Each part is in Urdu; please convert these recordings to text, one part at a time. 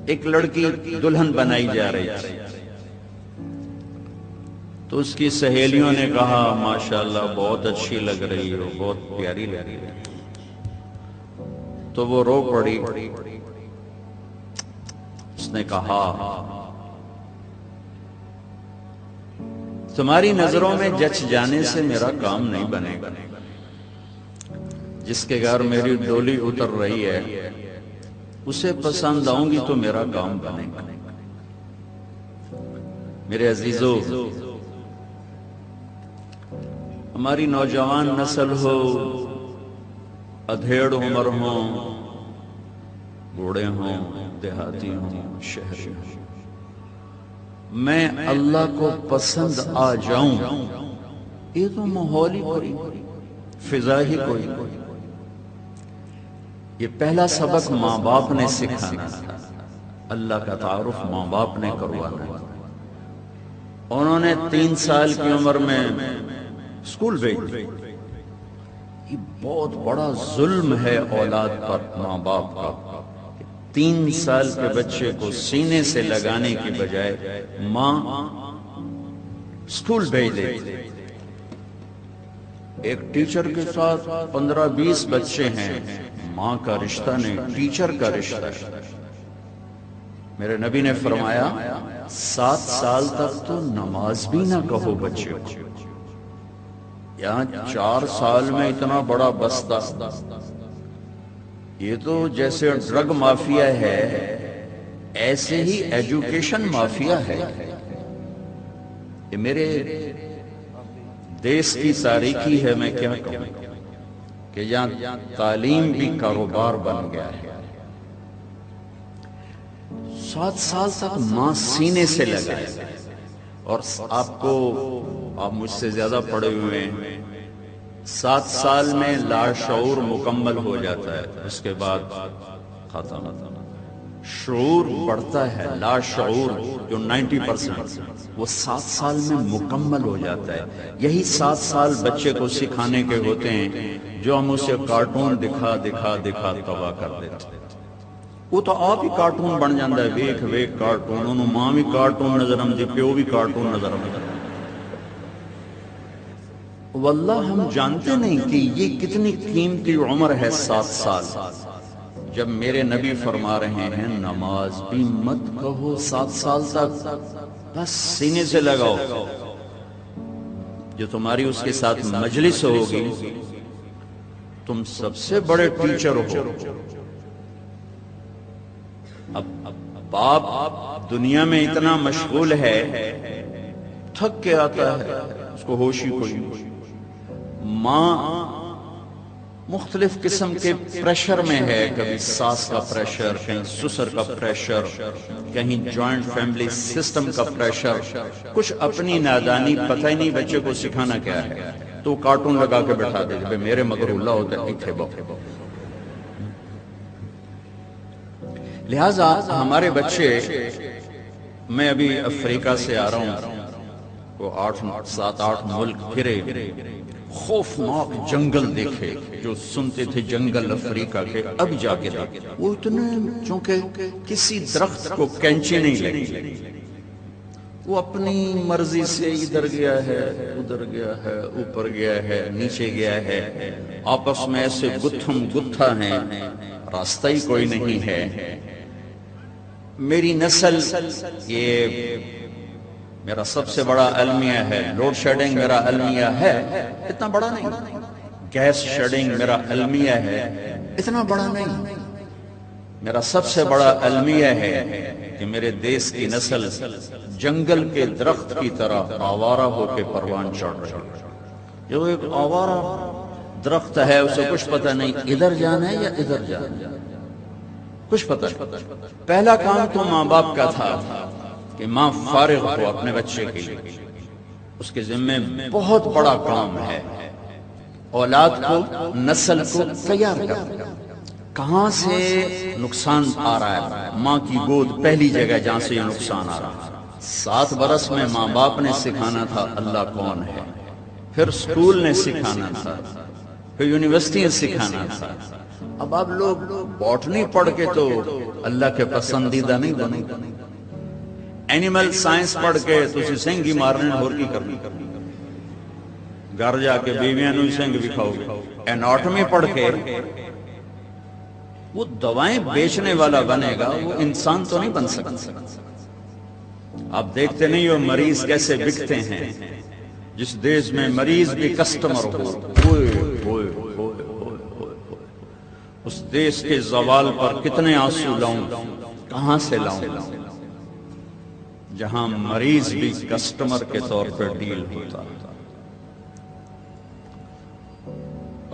ایک لڑکی دلہن بنائی جا رہی تھی، تو اس کی سہیلیوں نے کہا ماشاءاللہ بہت اچھی لگ رہی ہو، بہت پیاری لگ رہی ہے، تو وہ رو پڑی۔ اس نے کہا تمہاری نظروں میں جچ جانے سے میرا کام نہیں بنے گا، جس کے گھر میری ڈولی اتر رہی ہے اسے پسند آؤں گی تو میرا کام بنے گا۔ میرے عزیزو، ہماری نوجوان نسل ہو، ادھیڑ عمر ہوں، بوڑھے ہوں، دیہاتی ہوں، شہری ہوں، میں اللہ کو پسند آ جاؤں، یہ تو ماحول ہی کوئی، فضا ہی کوئی۔ یہ پہلا سبق ماں باپ نے سکھانا تھا، اللہ کا تعارف ماں باپ نے کروانا ہے۔ انہوں نے 3 سال کی عمر میں اسکول بھیج دیا۔ یہ بہت بڑا ظلم ہے اولاد پر ماں باپ کا، 3 سال کے بچے کو سینے سے لگانے کی بجائے ماں اسکول بھیج دیتی۔ ایک ٹیچر کے ساتھ 15-20 بچے ہیں، ماں کا رشتہ نہیں، ٹیچر کا رشتہ ہے۔ میرے نبی نے فرمایا 7 سال تک تو نماز بھی نہ کہو بچے کو، یہاں 4 سال میں اتنا بڑا بستہ، یہ تو جیسے ڈرگ مافیا ہے ایسے ہی ایجوکیشن مافیا ہے۔ یہ میرے دیس کی تاریخی ہے، میں کیا کہوں کہ یہاں تعلیم بھی کاروبار بن گیا ہے۔ 7 سال تک ماں سینے سے لگائے، اور آپ مجھ سے زیادہ پڑھے ہوئے ہیں، 7 سال میں لاشعور مکمل ہو جاتا ہے، اس کے بعد ختم۔ شعور بڑھتا ہے، لاشعور جو 90% وہ 7 سال میں مکمل ہو جاتا ہے۔ یہی 7 سال بچے کو سکھانے کے ہوتے ہیں جو ہم اسے کارٹون دکھا دکھا دکھا تباہ کر دیتے ہیں۔ وہ تو آپ ہی کارٹون بن جاتا ہے، ویک ویک کارٹون، انہوں ماں بھی کارٹون نظر آمدی، پیو بھی کارٹون نظر آمدی۔ واللہ ہم جانتے نہیں کہ یہ کتنی قیمتی عمر ہے 7 سال، جب میرے نبی فرما رہے ہیں نماز بھی مت کہو 7 سال تک، بس سینے سے لگاؤ۔ جو تمہاری اس کے ساتھ مجلس ہوگی، تم سب سے بڑے ٹیچر ہو۔ اب باپ دنیا میں اتنا مشغول ہے، تھک کے آتا ہے، اس کو ہوش ہی کوئی نہیں۔ ماں مختلف قسم کے پریشر میں ہے، کبھی ساس کا پریشر، کہیں سسر کا پریشر، کہیں جوائنٹ فیملی سسٹم کا پریشر، کچھ اپنی نادانی پتہ ہی نہیں بچے کو سکھانا کیا ہے، تو کارٹون لگا کے بیٹھا دے بھئی میرے مگر اللہ ہوتا ہے اتھے باؤ۔ لہٰذا ہمارے بچے، میں ابھی افریقہ سے آ رہا ہوں، وہ 7-8 ملک پھرے، خوفناک جنگل دیکھے، جو سنتے تھے جنگل افریقہ کے، اب جا کے دیکھے وہ اتنے، چونکہ کسی درخت کو کینچی نہیں لگی، وہ اپنی مرضی سے ادھر گیا ہے، ادھر گیا ہے، اوپر گیا ہے، نیچے گیا ہے، آپس میں ایسے گتھم گتھا ہیں، راستہ ہی کوئی نہیں ہے۔ میری نسل، یہ میرا سب سے بڑا المیہ ہے، لوڈ شیڈنگ میرا المیہ ہے، اتنا بڑا نہیں، گیس شیڈنگ میرا المیہ ہے، اتنا بڑا نہیں۔ میرا سب سے بڑا المیہ ہے کہ میرے دیس کی نسل جنگل کے درخت کی طرح آوارہ ہو کے پروان چڑھ رہی ہے۔ جو ایک آوارہ درخت ہے، اسے کچھ پتہ نہیں ادھر جانا ہے یا ادھر جانا ہے، کچھ پتہ نہیں۔ پہلا کام تو ماں باپ کا تھا کہ ماں فارغ ہو اپنے بچے کے لیے، اس کے ذمہ بہت بڑا کام ہے، اولاد کو، نسل کو تیار کرنا۔ کہاں سے نقصان آ رہا ہے؟ ماں کی گود پہلی جگہ جہاں سے یہ نقصان آ رہا ہے۔ 7 برس میں ماں باپ نے سکھانا تھا اللہ کون ہے، پھر اسکول نے سکھانا تھا، پھر یونیورسٹی نے سکھانا تھا۔ اب آپ لوگ باٹنی پڑھ کے تو اللہ کے پسندیدہ نہیں بنو. اینیمل سائنس پڑھ کے تسی سنگ ہی مارنے ہور کی کرنی. گھر جا کے بیویاں نو سنگ بھی کھاؤ گے. ایناٹمی پڑھ کے وہ دوائیں بیچنے والا بنے گا، وہ انسان تو نہیں بن سکتا. آپ دیکھتے نہیں ہو مریض کیسے بکتے ہیں. جس دیش میں مریض بھی کسٹمر ہو، اس دیش کے زوال پر کتنے آنسو لاؤں، کہاں سے لاؤں، جہاں مریض بھی کسٹمر کے طور پر ڈیل ہوتا.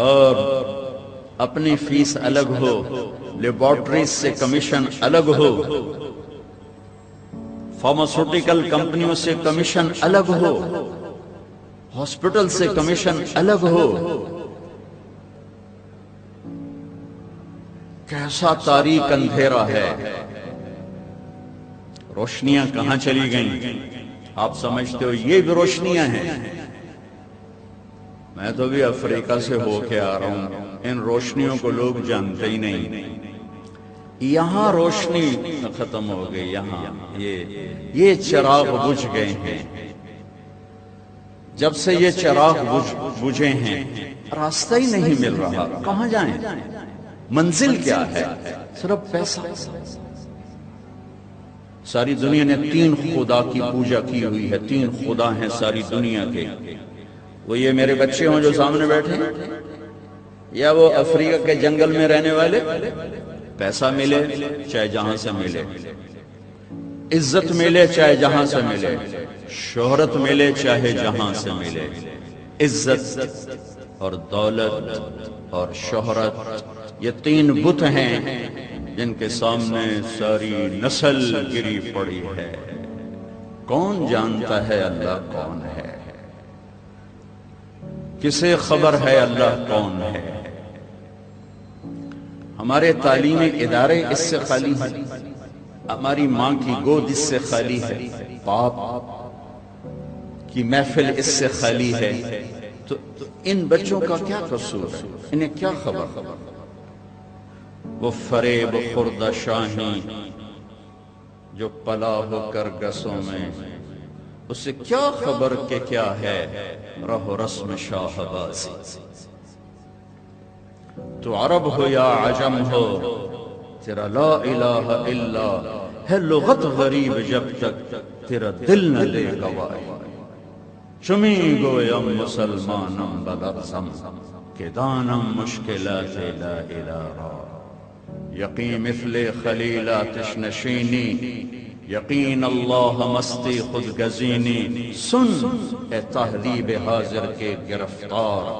اور اپنی فیس الگ ہو، لیبارٹریز سے کمیشن الگ ہو، فارماسیوٹیکل کمپنیوں سے کمیشن الگ ہو، ہاسپٹل سے کمیشن الگ ہو. کیسا تاریک اندھیرا ہے. روشنیاں کہاں چلی گئیں؟ آپ سمجھتے ہو یہ بھی روشنیاں ہیں؟ میں تو بھی افریقہ سے ہو کے آ رہا ہوں، ان روشنیوں کو لوگ جانتے ہی نہیں. یہاں روشنی ختم ہو گئی، یہاں یہ چراغ بجھ گئے ہیں. جب سے یہ چراغ بجھے ہیں راستہ ہی نہیں مل رہا. کہاں جائیں؟ منزل کیا ہے؟ صرف پیسہ. ساری دنیا نے 3 خدا کی پوجا کی ہوئی ہے. 3 خدا ہیں ساری دنیا کے. وہ یہ میرے بچے ہوں جو سامنے بیٹھے ہیں، یا وہ افریقہ کے جنگل میں رہنے والے. پیسہ ملے چاہے جہاں سے ملے، عزت ملے چاہے جہاں سے ملے، شہرت ملے چاہے جہاں سے ملے. عزت اور دولت اور شہرت، یہ 3 بت ہیں جن کے سامنے ساری نسل گری پڑی ہے. کون جانتا ہے اللہ کون ہے؟ کسے خبر ہے اللہ کون ہے؟ ہمارے تعلیمی ادارے اس سے خالی ہیں، ہماری ماں کی گود اس سے خالی ہے، باپ کی محفل اس سے خالی ہے. تو ان بچوں کا کیا قصور ہے؟ انہیں کیا خبر؟ وہ فریب خوردہ شاہی جو پلا ہو کر گسوں میں، اسے کیا خبر کہ کیا ہے رہ و رسم شاہ بازی. تو عرب ہو یا عجم ہو، تیرا لا الہ الا ہے لغت غریب جب تک تیرا دل نہ لے گواہی. چمی گویم مسلمانم بلرزم کہ دانم مشکلات لا الہ را. یقین مثل خلیل آتش نشینی، یقین اللہ مستی خود گزینی. سن اے تہذیب حاضر کے گرفتار،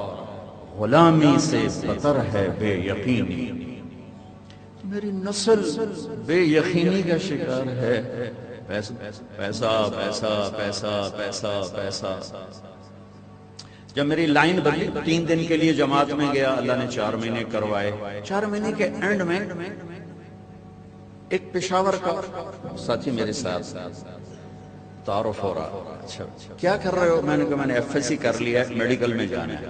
غلامی سے بتر ہے بے یقینی. میری نسل بے یقینی کا شکار ہے. پیسہ پیسہ پیسہ پیسہ پیسہ پیسہ. جب میری لائن بدلی 3 دن کے لیے جماعت میں گیا، اللہ نے 4 مہینے کروائے. 4 مہینے کے اینڈ میں ایک پشاور کا ساتھی میرے ساتھ تعارف ہو رہا. اچھا کیا کر رہے ہو؟ میں نے کہا میں نے ایف ایس سی کر لیا ہے، میڈیکل میں جانا ہے.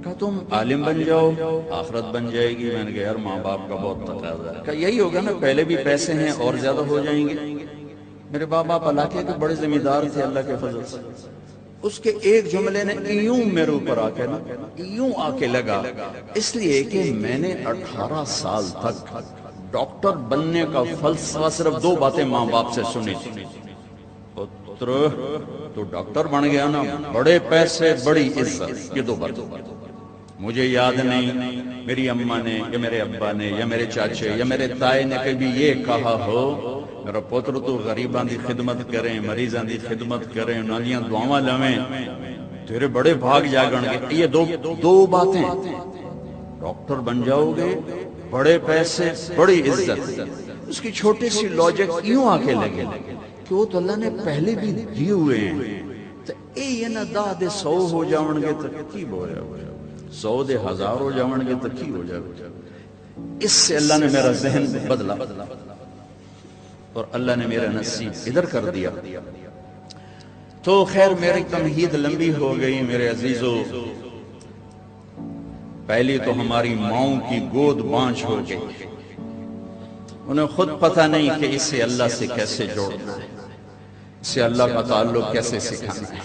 کہا تم عالم بن جاؤ آخرت بن جائے گی. میں نے کہا یار ماں باپ کا بہت تقاضا ہے. کہا یہی ہوگا نا، پہلے بھی پیسے ہیں اور زیادہ ہو جائیں گے. میرے باپ علاقے کے بڑے ذمہ دار تھے اللہ کے فضل سے. اس کے ایک جملے نے یوں میرے اوپر آ کے یوں آ کے لگا، اس لیے کہ میں نے 18 سال تک ڈاکٹر بننے کا فلسفہ صرف 2 باتیں ماں باپ سے سنی تھی. پتر تو ڈاکٹر بن گیا نا، بڑے پیسے بڑی عزت. یہ 2 باتیں مجھے یاد نہیں میری اماں نے یا میرے ابا نے یا میرے چاچے یا میرے تائے نے کبھی یہ کہا ہو میرا پتر تو غریباں دی خدمت کریں، مریضاں دی خدمت کریں، نالیاں دعاواں لویں، تیرے بڑے بھاگ جاگن گے. یہ 2 باتیں، ڈاکٹر بن جاؤ گے، بڑے پیسے بڑی عزت. اس کی چھوٹی سی لاجک یوں آ کے لگے کہ وہ تو اللہ نے پہلے بھی دیے ہوئے ہیں. تو یہ نہ 10 دے 100 ہو جاؤں گے تو کی بویا 100 دے 1000 ہو جاؤں گے تو کی ہو جائے. اس سے اللہ نے میرا ذہن بدلا اور اللہ نے میرا نصیب ادھر کر دیا. تو خیر میری تمہید لمبی ہو گئی میرے عزیزو. پہلی تو ہماری ماؤں کی گود بانچ ہو گئی. انہیں خود پتہ نہیں کہ اسے اللہ سے کیسے جوڑنا ہے، اسے اللہ کا تعلق کیسے سکھانا ہے۔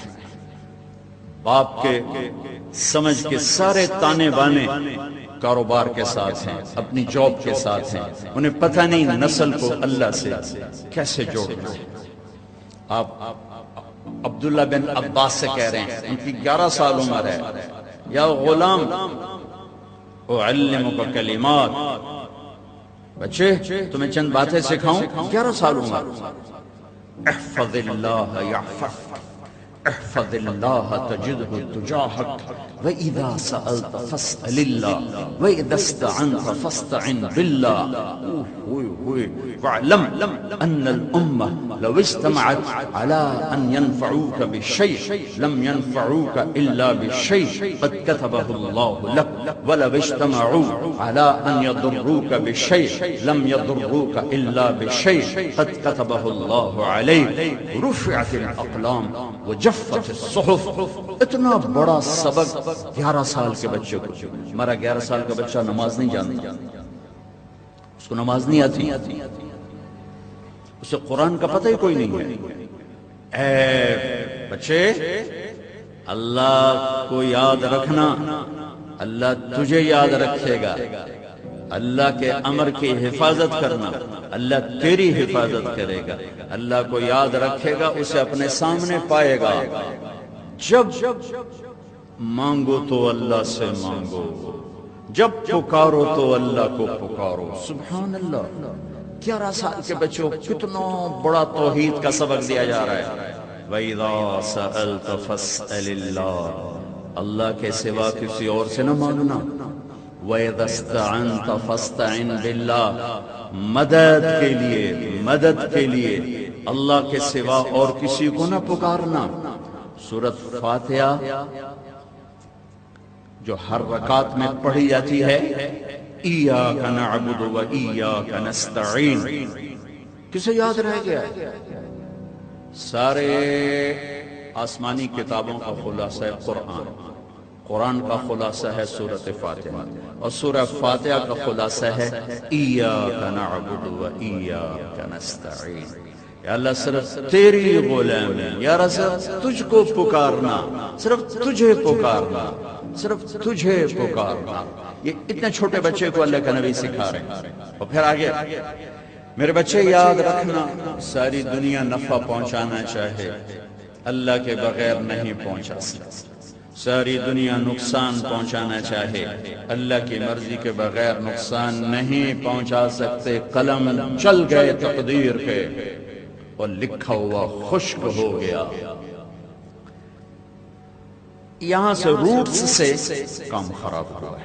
باپ کے سمجھ کے سارے تانے بانے کاروبار کے ساتھ ہیں، اپنی جاب کے ساتھ ہیں، انہیں پتہ نہیں نسل کو اللہ سے کیسے جوڑنا ہے۔ آپ عبداللہ بن عباس سے کہہ رہے ہیں، ان کی 11 سال عمر ہے، یا غلام اعلمک کلمات، بچے تمہیں چند باتیں سکھاؤں، 11 سال عمر، احفظ اللہ یحفظک، احفظ اللہ تجدہ تجاہک، وَإِذَا سَأَلْتَ فَاسْأَلِ اللَّهِ وَإِذَا اسْتَعَنْتَ فَاسْتَعِنْ بِاللَّهِ وَاعْلَمْ أَنَّ الْأُمَّةَ لَوْ اجْتَمَعَتْ عَلَىٰ أَنْ يَنْفَعُوكَ بِشَيْءٍ لَمْ يَنْفَعُوكَ إِلَّا بِشَيْءٍ قَدْ كَتَبَهُ اللَّهُ لَكَ وَلَوْ اجْتَمَعُوا عَلَىٰ أَنْ يَضُرُّوكَ بِشَيْءٍ لَمْ يَضُرُّوكَ إِلَّا بِشَيْءٍ قَدْ كَتَبَهُ اللَّهُ عَلَيْكَ رُفِعَتِ الْأَقْلَامُ وَجَفَّتِ الصُّحُفُ۔ اتنا بڑا سبق 11 سال کے بچے کو، ہمارا 11 سال کا بچہ نماز نہیں جانتا، اس کو نماز نہیں آتی، اسے قرآن کا پتہ ہی کوئی نہیں ہے۔ اے بچے، اللہ کو یاد رکھنا، اللہ تجھے یاد رکھے گا، اللہ کے امر کی حفاظت کرنا، اللہ تیری حفاظت کرے گا، اللہ کو یاد رکھے گا، اسے اپنے سامنے پائے گا۔ جب مانگو تو اللہ سے مانگو، جب پکارو تو اللہ کو پکارو۔ سبحان اللہ، 11 سال کے بچوں کتنا بڑا توحید کا سبق دیا جا رہا ہے۔ وَإِذَا سَأَلْتَ فَاسْأَلِ اللَّهِ، اللہ کے سوا کسی اور سے نہ مانگنا۔ وَإِذَا اسْتَعَنْتَ فَاسْتَعِنْ بِاللَّهِ، مدد کے لیے اللہ کے سوا اور کسی کو نہ پکارنا۔ سورۃ فاتحہ جو ہر رکعت میں پڑھی جاتی ہے، ایاک نعبد و ایاک نستعین، کسے یاد رہ گیا؟ سارے آسمانی کتابوں کا خلاصہ ہے قرآن، قرآن کا خلاصہ ہے سورۃ فاتحہ، اور سورہ فاتحہ کا خلاصہ ہے ایاک نعبد و ایاک نستعین۔ یا اللہ صرف تیری غلامی، یا رب صرف تجھ کو پکارنا، صرف تجھے پکارنا، صرف تجھے پکارنا۔ یہ اتنے چھوٹے بچے کو اللہ کا نبی سکھا رہے ہیں۔ اور پھر آگے، میرے بچے یاد رکھنا، ساری دنیا نفع پہنچانا چاہے، اللہ کے بغیر نہیں پہنچا سکتی۔ ساری دنیا نقصان پہنچانا چاہے، اللہ کی مرضی کے بغیر نقصان نہیں پہنچا سکتے۔ قلم چل گئے تقدیر کے اور لکھا ہوا خشک ہو گیا۔ یہاں سے روٹس سے کام خراب ہوا ہے۔